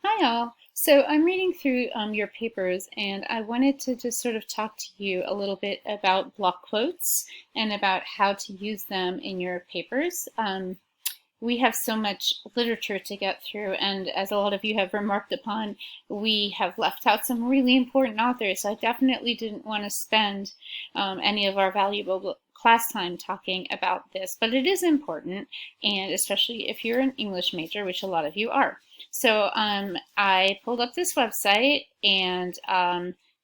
Hi all. So I'm reading through your papers and I wanted to just sort of talk to you a little bit about block quotes and about how to use them in your papers. We have so much literature to get through, and as a lot of you have remarked upon, we have left out some really important authors. So I definitely didn't want to spend any of our valuable class time talking about this, but it is important, and especially if you're an English major, which a lot of you are. So I pulled up this website, and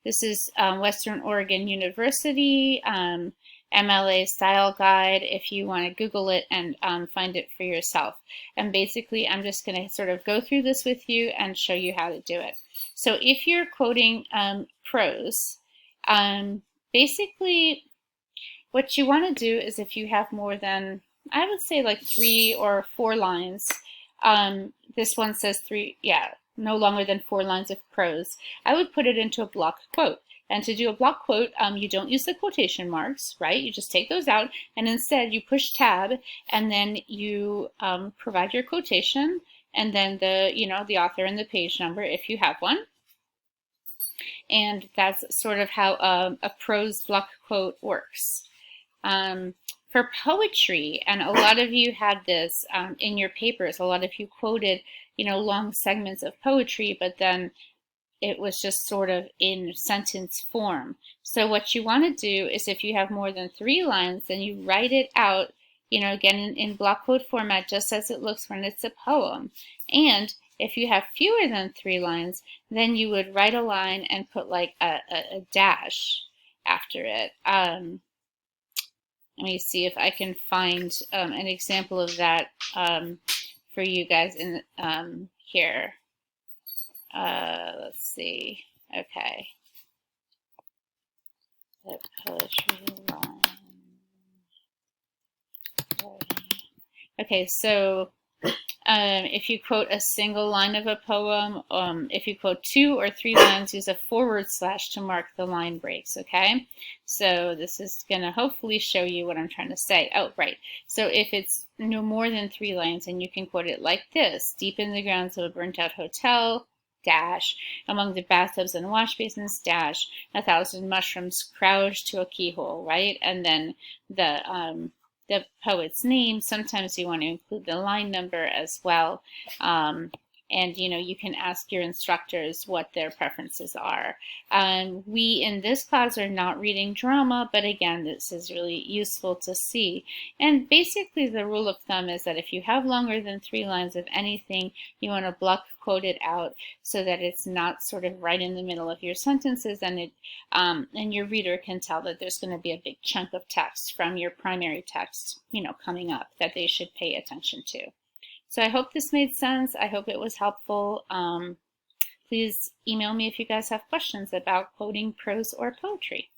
this is Western Oregon University. MLA style guide if you want to Google it and find it for yourself. And basically, I'm just going to sort of go through this with you and show you how to do it. So if you're quoting prose, basically what you want to do is if you have more than, I would say like 3 or 4 lines, this one says 3, yeah, no longer than 4 lines of prose, I would put it into a block quote. And to do a block quote, you don't use the quotation marks, right? You just take those out, and instead you push tab, and then you provide your quotation, and then the author and the page number if you have one. And that's sort of how a prose block quote works. For poetry, and a lot of you had this in your papers, a lot of you quoted, long segments of poetry, but then it was just sort of in sentence form. So what you want to do is if you have more than 3 lines, then you write it out, again in block quote format, just as it looks when it's a poem. And if you have fewer than 3 lines, then you would write a line and put like a dash after it. Let me see if I can find an example of that for you guys in here. Let's see. Okay. The poetry line. Okay, so if you quote a single line of a poem, if you quote 2 or 3 lines, use a forward slash to mark the line breaks, okay? So this is going to hopefully show you what I'm trying to say. Oh, right. So if it's no more than 3 lines, and you can quote it like this: deep in the grounds of a burnt out hotel, dash, among the bathtubs and wash basins, dash, 1,000 mushrooms crouched to a keyhole, right? And then the poet's name. Sometimes you want to include the line number as well. And you can ask your instructors what their preferences are. We in this class are not reading drama, but again, this is really useful to see. And basically the rule of thumb is that if you have longer than 3 lines of anything, you want to block quote it out so that it's not sort of right in the middle of your sentences, and and your reader can tell that there's going to be a big chunk of text from your primary text, coming up that they should pay attention to. So I hope this made sense. I hope it was helpful. Please email me if you guys have questions about quoting prose or poetry.